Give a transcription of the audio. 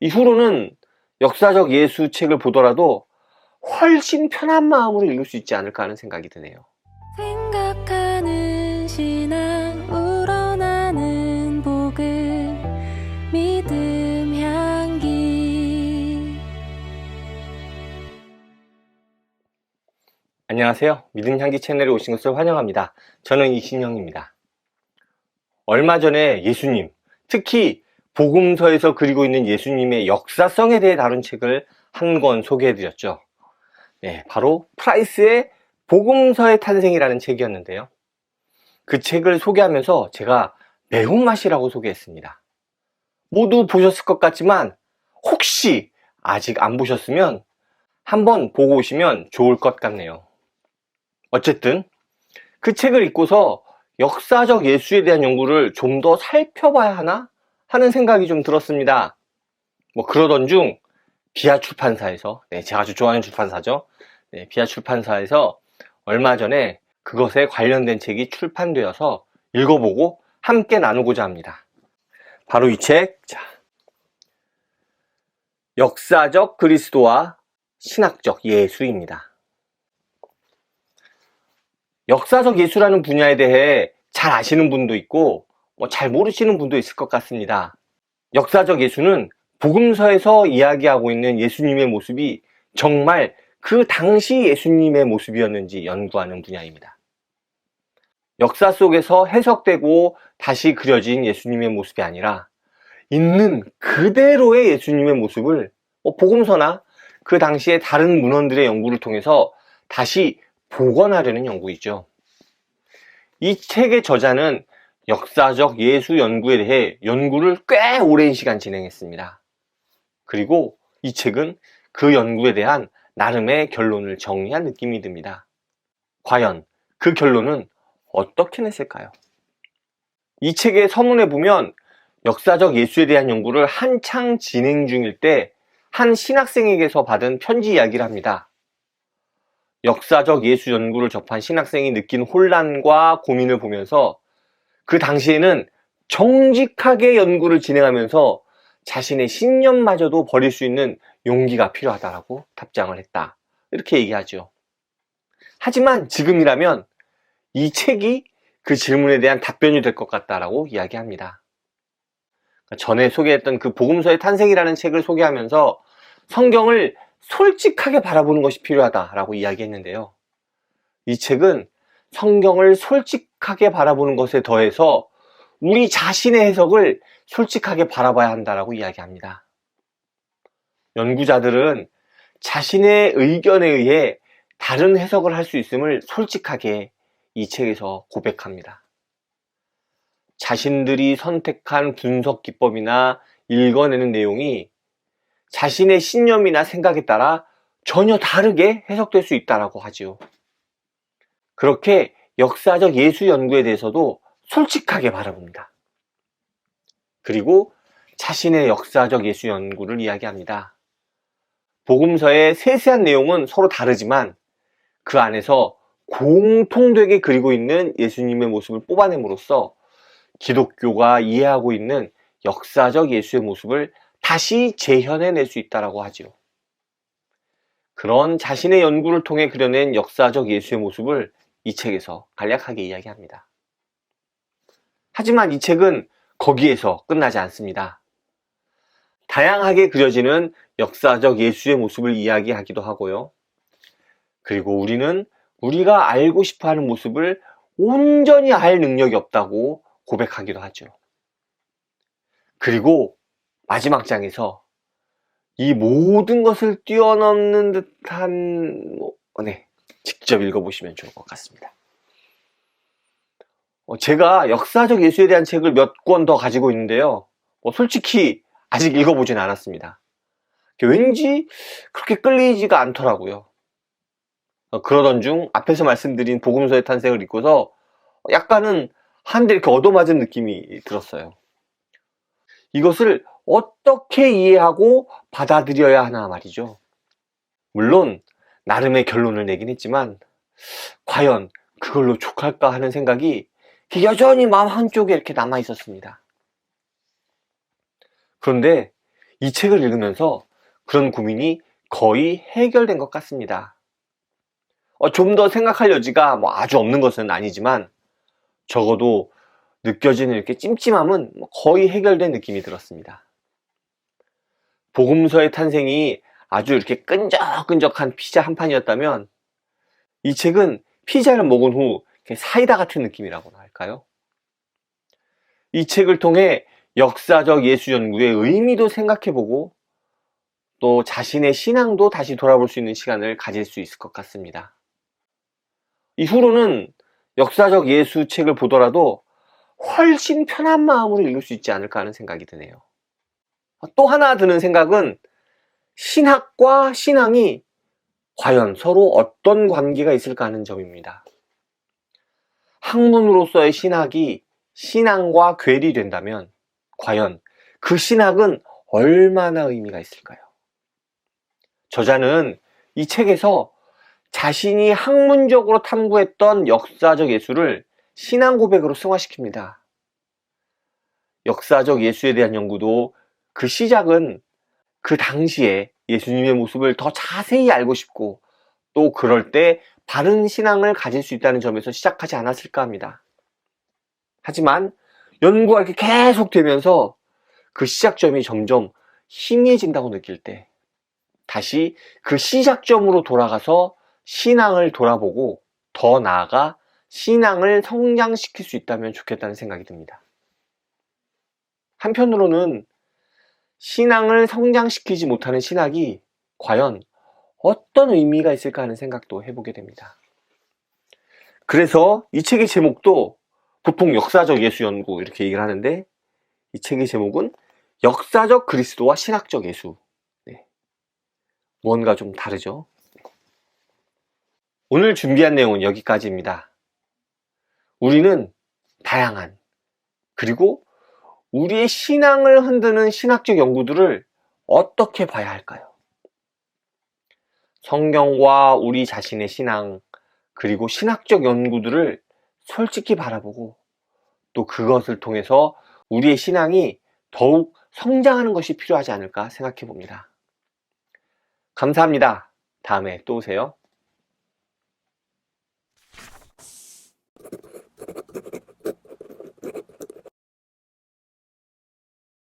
이후로는 역사적 예수 책을 보더라도 훨씬 편한 마음으로 읽을 수 있지 않을까 하는 생각이 드네요. 생각하는 신앙 우러나는 복음 믿음 향기. 안녕하세요. 믿음 향기 채널에 오신 것을 환영합니다. 저는 이신영입니다. 얼마 전에 예수님, 특히 복음서에서 그리고 있는 예수님의 역사성에 대해 다룬 책을 한 권 소개해드렸죠. 네, 바로 프라이스의 복음서의 탄생이라는 책이었는데요. 그 책을 소개하면서 제가 매운맛이라고 소개했습니다. 모두 보셨을 것 같지만 혹시 아직 안 보셨으면 한번 보고 오시면 좋을 것 같네요. 어쨌든 그 책을 읽고서 역사적 예수에 대한 연구를 좀 더 살펴봐야 하나 하는 생각이 좀 들었습니다. 그러던 중 비아 출판사에서, 제가 아주 좋아하는 출판사죠. 비아 출판사에서 얼마 전에 그것에 관련된 책이 출판되어서 읽어보고 함께 나누고자 합니다. 바로 이 책, 역사적 그리스도와 신학적 예수입니다. 역사적 예수라는 분야에 대해 잘 아시는 분도 있고 잘 모르시는 분도 있을 것 같습니다. 역사적 예수는 복음서에서 이야기하고 있는 예수님의 모습이 정말 그 당시 예수님의 모습이었는지 연구하는 분야입니다. 역사 속에서 해석되고 다시 그려진 예수님의 모습이 아니라 있는 그대로의 예수님의 모습을 복음서나 그 당시의 다른 문헌들의 연구를 통해서 다시 복원하려는 연구이죠. 이 책의 저자는 역사적 예수 연구에 대해 연구를 꽤 오랜 시간 진행했습니다. 그리고 이 책은 그 연구에 대한 나름의 결론을 정리한 느낌이 듭니다. 과연 그 결론은 어떻게 냈을까요? 이 책의 서문에 보면 역사적 예수에 대한 연구를 한창 진행 중일 때 한 신학생에게서 받은 편지 이야기를 합니다. 역사적 예수 연구를 접한 신학생이 느낀 혼란과 고민을 보면서 그 당시에는 정직하게 연구를 진행하면서 자신의 신념마저도 버릴 수 있는 용기가 필요하다라고 답장을 했다. 이렇게 얘기하죠. 하지만 지금이라면 이 책이 그 질문에 대한 답변이 될 것 같다라고 이야기합니다. 전에 소개했던 그 복음서의 탄생이라는 책을 소개하면서 성경을 솔직하게 바라보는 것이 필요하다라고 이야기했는데요. 이 책은 성경을 솔직하게 바라보는 것에 더해서 우리 자신의 해석을 솔직하게 바라봐야 한다라고 이야기합니다. 연구자들은 자신의 의견에 의해 다른 해석을 할 수 있음을 솔직하게 이 책에서 고백합니다. 자신들이 선택한 분석 기법이나 읽어내는 내용이 자신의 신념이나 생각에 따라 전혀 다르게 해석될 수 있다고 하지요. 그렇게 역사적 예수 연구에 대해서도 솔직하게 바라봅니다. 그리고 자신의 역사적 예수 연구를 이야기합니다. 복음서의 세세한 내용은 서로 다르지만 그 안에서 공통되게 그리고 있는 예수님의 모습을 뽑아냄으로써 기독교가 이해하고 있는 역사적 예수의 모습을 다시 재현해낼 수 있다고 하지요. 그런 자신의 연구를 통해 그려낸 역사적 예수의 모습을 이 책에서 간략하게 이야기합니다. 하지만 이 책은 거기에서 끝나지 않습니다. 다양하게 그려지는 역사적 예수의 모습을 이야기하기도 하고요. 그리고 우리는 우리가 알고 싶어하는 모습을 온전히 알 능력이 없다고 고백하기도 하죠. 그리고 마지막 장에서 이 모든 것을 뛰어넘는 듯한 직접 읽어보시면 좋을 것 같습니다. 제가 역사적 예수에 대한 책을 몇 권 더 가지고 있는데요. 솔직히 아직 읽어보진 않았습니다. 왠지 그렇게 끌리지가 않더라고요. 그러던 중 앞에서 말씀드린 복음서의 탄생을 읽고서 약간은 한 대 이렇게 얻어맞은 느낌이 들었어요. 이것을 어떻게 이해하고 받아들여야 하나 말이죠. 물론 나름의 결론을 내긴 했지만 과연 그걸로 족할까 하는 생각이 여전히 마음 한쪽에 이렇게 남아 있었습니다. 그런데 이 책을 읽으면서 그런 고민이 거의 해결된 것 같습니다. 좀 더 생각할 여지가 아주 없는 것은 아니지만 적어도 느껴지는 이렇게 찜찜함은 거의 해결된 느낌이 들었습니다. 복음서의 탄생이 아주 이렇게 끈적끈적한 피자 한 판이었다면 이 책은 피자를 먹은 후 사이다 같은 느낌이라고나 할까요? 이 책을 통해 역사적 예수 연구의 의미도 생각해보고 또 자신의 신앙도 다시 돌아볼 수 있는 시간을 가질 수 있을 것 같습니다. 이후로는 역사적 예수 책을 보더라도 훨씬 편한 마음으로 읽을 수 있지 않을까 하는 생각이 드네요. 또 하나 드는 생각은 신학과 신앙이 과연 서로 어떤 관계가 있을까 하는 점입니다. 학문으로서의 신학이 신앙과 괴리된다면 과연 그 신학은 얼마나 의미가 있을까요? 저자는 이 책에서 자신이 학문적으로 탐구했던 역사적 예수를 신앙 고백으로 승화시킵니다. 역사적 예수에 대한 연구도 그 시작은 그 당시에 예수님의 모습을 더 자세히 알고 싶고 또 그럴 때 바른 신앙을 가질 수 있다는 점에서 시작하지 않았을까 합니다. 하지만 연구가 이렇게 계속 되면서 그 시작점이 점점 희미해진다고 느낄 때 다시 그 시작점으로 돌아가서 신앙을 돌아보고 더 나아가 신앙을 성장시킬 수 있다면 좋겠다는 생각이 듭니다. 한편으로는 신앙을 성장시키지 못하는 신학이 과연 어떤 의미가 있을까 하는 생각도 해보게 됩니다. 그래서 이 책의 제목도 보통 역사적 예수 연구 이렇게 얘기를 하는데 이 책의 제목은 역사적 그리스도와 신학적 예수. 뭔가 좀 다르죠? 오늘 준비한 내용은 여기까지입니다. 우리는 다양한 그리고 우리의 신앙을 흔드는 신학적 연구들을 어떻게 봐야 할까요? 성경과 우리 자신의 신앙 그리고 신학적 연구들을 솔직히 바라보고 또 그것을 통해서 우리의 신앙이 더욱 성장하는 것이 필요하지 않을까 생각해 봅니다. 감사합니다. 다음에 또 오세요.